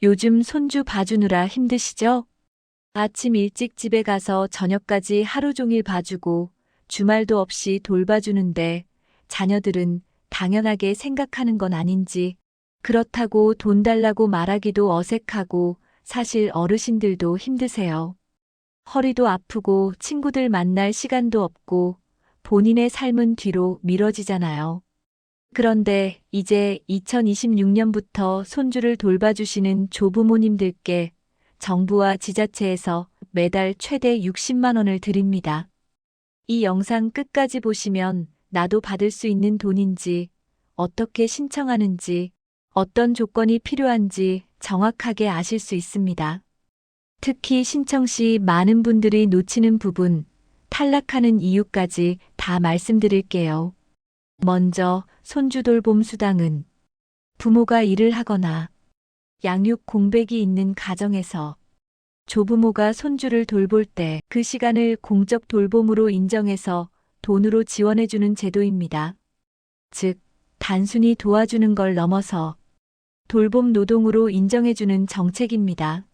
요즘 손주 봐주느라 힘드시죠? 아침 일찍 집에 가서 저녁까지 하루 종일 봐주고 주말도 없이 돌봐주는데 자녀들은 당연하게 생각하는 건 아닌지, 그렇다고 돈 달라고 말하기도 어색하고 사실 어르신들도 힘드세요. 허리도 아프고 친구들 만날 시간도 없고 본인의 삶은 뒤로 미뤄지잖아요. 그런데 이제 2026년부터 손주를 돌봐주시는 조부모님들께 정부와 지자체에서 매달 최대 60만 원을 드립니다. 이 영상 끝까지 보시면 나도 받을 수 있는 돈인지, 어떻게 신청하는지, 어떤 조건이 필요한지 정확하게 아실 수 있습니다. 특히 신청 시 많은 분들이 놓치는 부분, 탈락하는 이유까지 다 말씀드릴게요. 먼저 손주 돌봄 수당은 부모가 일을 하거나 양육 공백이 있는 가정에서 조부모가 손주를 돌볼 때 그 시간을 공적 돌봄으로 인정해서 돈으로 지원해주는 제도입니다. 즉, 단순히 도와주는 걸 넘어서 돌봄 노동으로 인정해주는 정책입니다.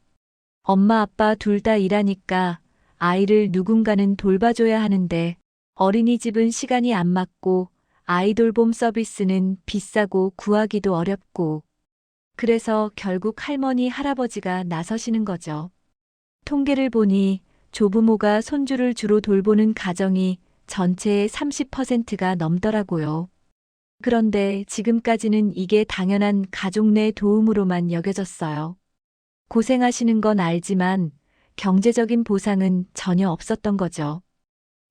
엄마 아빠 둘 다 일하니까 아이를 누군가는 돌봐줘야 하는데 어린이집은 시간이 안 맞고 아이돌봄 서비스는 비싸고 구하기도 어렵고, 그래서 결국 할머니, 할아버지가 나서시는 거죠. 통계를 보니 조부모가 손주를 주로 돌보는 가정이 전체의 30%가 넘더라고요. 그런데 지금까지는 이게 당연한 가족 내 도움으로만 여겨졌어요. 고생하시는 건 알지만 경제적인 보상은 전혀 없었던 거죠.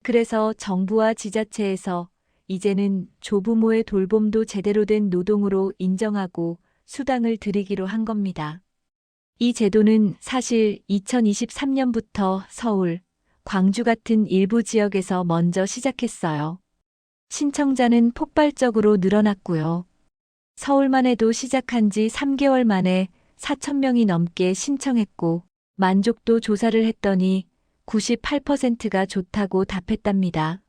그래서 정부와 지자체에서 이제는 조부모의 돌봄도 제대로 된 노동으로 인정하고 수당을 드리기로 한 겁니다. 이 제도는 사실 2023년부터 서울, 광주 같은 일부 지역에서 먼저 시작했어요. 신청자는 폭발적으로 늘어났고요. 서울만 해도 시작한 지 3개월 만에 4천 명이 넘게 신청했고, 만족도 조사를 했더니 98%가 좋다고 답했답니다.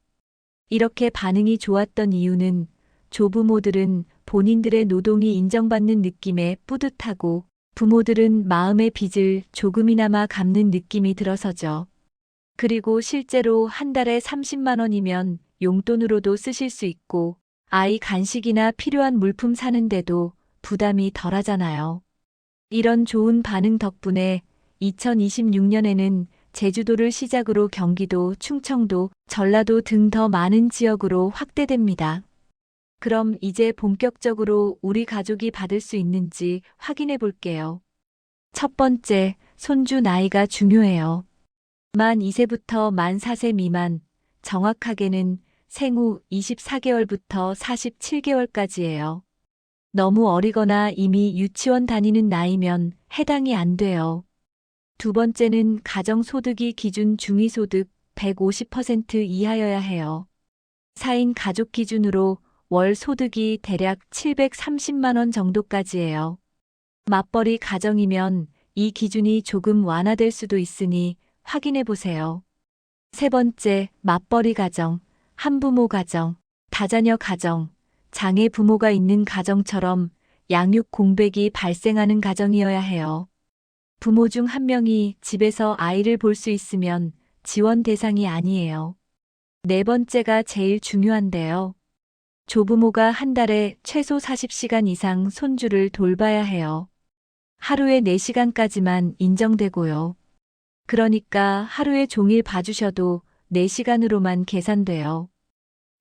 이렇게 반응이 좋았던 이유는 조부모들은 본인들의 노동이 인정받는 느낌에 뿌듯하고, 부모들은 마음의 빚을 조금이나마 갚는 느낌이 들어서죠. 그리고 실제로 한 달에 30만 원이면 용돈으로도 쓰실 수 있고, 아이 간식이나 필요한 물품 사는데도 부담이 덜하잖아요. 이런 좋은 반응 덕분에 2026년에는 제주도를 시작으로 경기도, 충청도, 전라도 등 더 많은 지역으로 확대됩니다. 그럼 이제 본격적으로 우리 가족이 받을 수 있는지 확인해 볼게요. 첫 번째, 손주 나이가 중요해요. 만 2세부터 만 4세 미만, 정확하게는 생후 24개월부터 47개월까지예요. 너무 어리거나 이미 유치원 다니는 나이면 해당이 안 돼요. 두 번째는 가정소득이 기준 중위소득 150% 이하여야 해요. 4인 가족 기준으로 월 소득이 대략 730만 원 정도까지예요. 맞벌이 가정이면 이 기준이 조금 완화될 수도 있으니 확인해 보세요. 세 번째, 맞벌이 가정, 한부모 가정, 다자녀 가정, 장애 부모가 있는 가정처럼 양육 공백이 발생하는 가정이어야 해요. 부모 중 한 명이 집에서 아이를 볼 수 있으면 지원 대상이 아니에요. 네 번째가 제일 중요한데요. 조부모가 한 달에 최소 40시간 이상 손주를 돌봐야 해요. 하루에 4시간까지만 인정되고요. 그러니까 하루에 종일 봐주셔도 4시간으로만 계산돼요.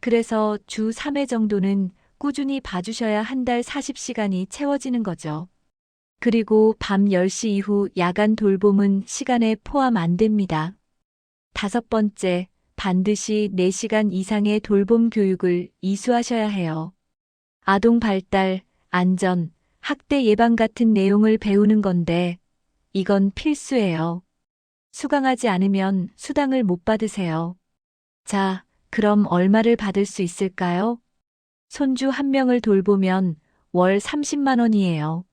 그래서 주 3회 정도는 꾸준히 봐주셔야 한 달 40시간이 채워지는 거죠. 그리고 밤 10시 이후 야간 돌봄은 시간에 포함 안 됩니다. 다섯 번째, 반드시 4시간 이상의 돌봄 교육을 이수하셔야 해요. 아동 발달, 안전, 학대 예방 같은 내용을 배우는 건데 이건 필수예요. 수강하지 않으면 수당을 못 받으세요. 자, 그럼 얼마를 받을 수 있을까요? 손주 한 명을 돌보면 월 30만 원이에요.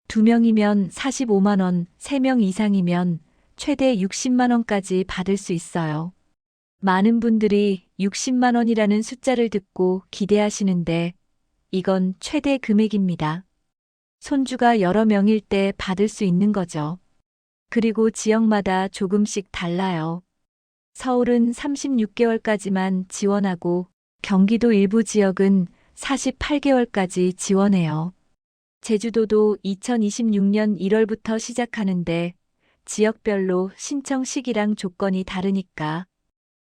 2명이면 45만 원, 3명 이상이면 최대 60만 원까지 받을 수 있어요. 많은 분들이 60만 원이라는 숫자를 듣고 기대하시는데 이건 최대 금액입니다. 손주가 여러 명일 때 받을 수 있는 거죠. 그리고 지역마다 조금씩 달라요. 서울은 36개월까지만 지원하고 경기도 일부 지역은 48개월까지 지원해요. 제주도도 2026년 1월부터 시작하는데 지역별로 신청 시기랑 조건이 다르니까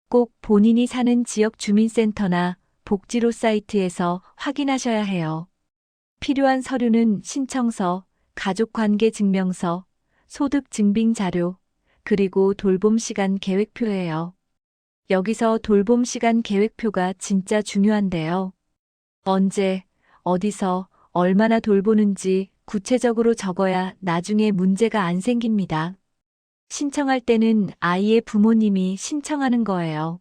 꼭 본인이 사는 지역 주민센터나 복지로 사이트에서 확인하셔야 해요. 필요한 서류는 신청서, 가족관계증명서, 소득증빙자료, 그리고 돌봄 시간 계획표예요. 여기서 돌봄 시간 계획표가 진짜 중요한데요. 언제, 어디서, 얼마나 돌보는지 구체적으로 적어야 나중에 문제가 안 생깁니다. 신청할 때는 아이의 부모님이 신청하는 거예요.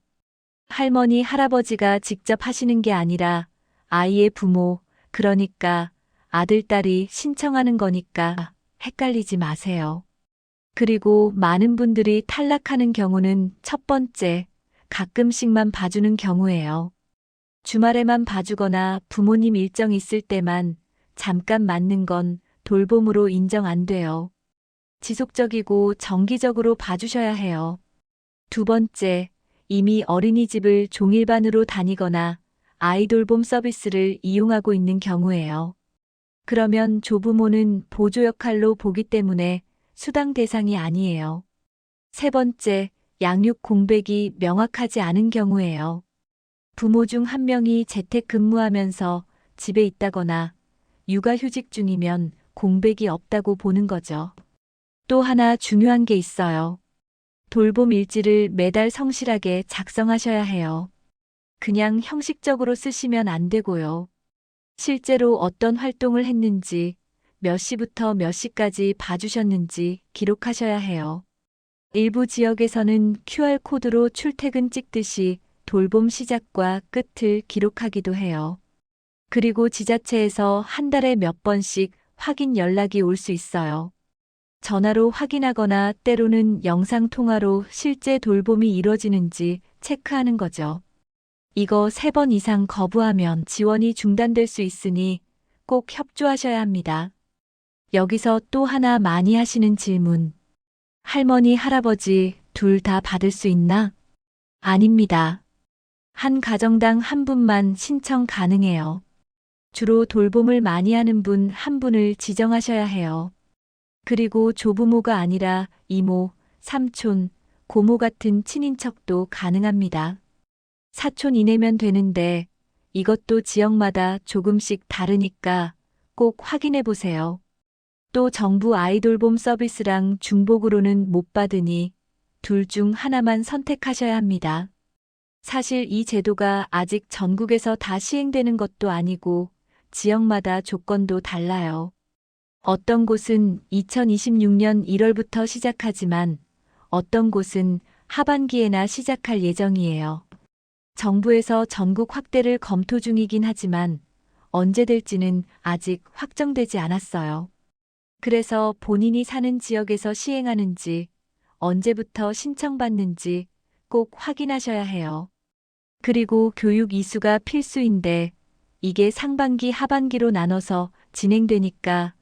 할머니, 할아버지가 직접 하시는 게 아니라 아이의 부모, 그러니까 아들, 딸이 신청하는 거니까 헷갈리지 마세요. 그리고 많은 분들이 탈락하는 경우는 첫 번째, 가끔씩만 봐주는 경우예요. 주말에만 봐주거나 부모님 일정 있을 때만 잠깐 맞는 건 돌봄으로 인정 안 돼요. 지속적이고 정기적으로 봐주셔야 해요. 두 번째, 이미 어린이집을 종일반으로 다니거나 아이돌봄 서비스를 이용하고 있는 경우예요. 그러면 조부모는 보조 역할로 보기 때문에 수당 대상이 아니에요. 세 번째, 양육 공백이 명확하지 않은 경우예요. 부모 중 한 명이 재택근무하면서 집에 있다거나 육아휴직 중이면 공백이 없다고 보는 거죠. 또 하나 중요한 게 있어요. 돌봄 일지를 매달 성실하게 작성하셔야 해요. 그냥 형식적으로 쓰시면 안 되고요. 실제로 어떤 활동을 했는지, 몇 시부터 몇 시까지 봐주셨는지 기록하셔야 해요. 일부 지역에서는 QR코드로 출퇴근 찍듯이 돌봄 시작과 끝을 기록하기도 해요. 그리고 지자체에서 한 달에 몇 번씩 확인 연락이 올 수 있어요. 전화로 확인하거나 때로는 영상통화로 실제 돌봄이 이루어지는지 체크하는 거죠. 이거 3번 이상 거부하면 지원이 중단될 수 있으니 꼭 협조하셔야 합니다. 여기서 또 하나 많이 하시는 질문. 할머니, 할아버지 둘 다 받을 수 있나? 아닙니다. 한 가정당 한 분만 신청 가능해요. 주로 돌봄을 많이 하는 분 한 분을 지정하셔야 해요. 그리고 조부모가 아니라 이모, 삼촌, 고모 같은 친인척도 가능합니다. 사촌 이내면 되는데 이것도 지역마다 조금씩 다르니까 꼭 확인해 보세요. 또 정부 아이돌봄 서비스랑 중복으로는 못 받으니 둘 중 하나만 선택하셔야 합니다. 사실 이 제도가 아직 전국에서 다 시행되는 것도 아니고 지역마다 조건도 달라요. 어떤 곳은 2026년 1월부터 시작하지만 어떤 곳은 하반기에나 시작할 예정이에요. 정부에서 전국 확대를 검토 중이긴 하지만 언제 될지는 아직 확정되지 않았어요. 그래서 본인이 사는 지역에서 시행하는지 언제부터 신청받는지 꼭 확인하셔야 해요. 그리고 교육 이수가 필수인데 이게 상반기, 하반기로 나눠서 진행되니까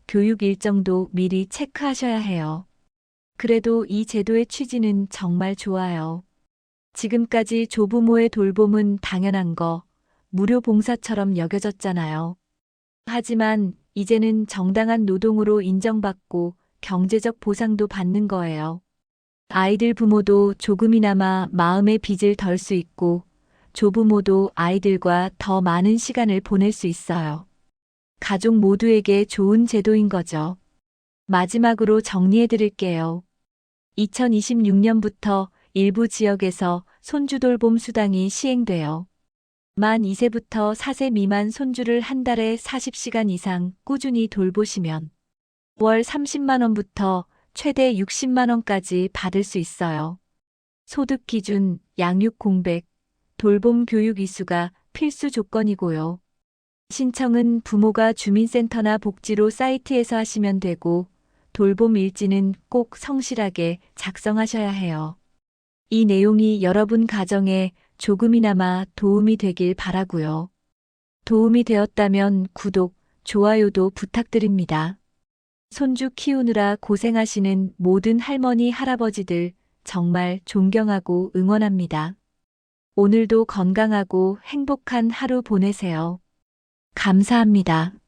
교육 일정도 미리 체크하셔야 해요. 그래도 이 제도의 취지는 정말 좋아요. 지금까지 조부모의 돌봄은 당연한 거, 무료 봉사처럼 여겨졌잖아요. 하지만 이제는 정당한 노동으로 인정받고 경제적 보상도 받는 거예요. 아이들 부모도 조금이나마 마음의 빚을 덜 수 있고 조부모도 아이들과 더 많은 시간을 보낼 수 있어요. 가족 모두에게 좋은 제도인 거죠. 마지막으로 정리해 드릴게요. 2026년부터 일부 지역에서 손주돌봄 수당이 시행돼요. 만 2세부터 4세 미만 손주를 한 달에 40시간 이상 꾸준히 돌보시면 월 30만 원부터 최대 60만 원까지 받을 수 있어요. 소득 기준, 양육 공백, 돌봄 교육 이수가 필수 조건이고요. 신청은 부모가 주민센터나 복지로 사이트에서 하시면 되고 돌봄 일지는 꼭 성실하게 작성하셔야 해요. 이 내용이 여러분 가정에 조금이나마 도움이 되길 바라고요. 도움이 되었다면 구독, 좋아요도 부탁드립니다. 손주 키우느라 고생하시는 모든 할머니, 할아버지들 정말 존경하고 응원합니다. 오늘도 건강하고 행복한 하루 보내세요. 감사합니다.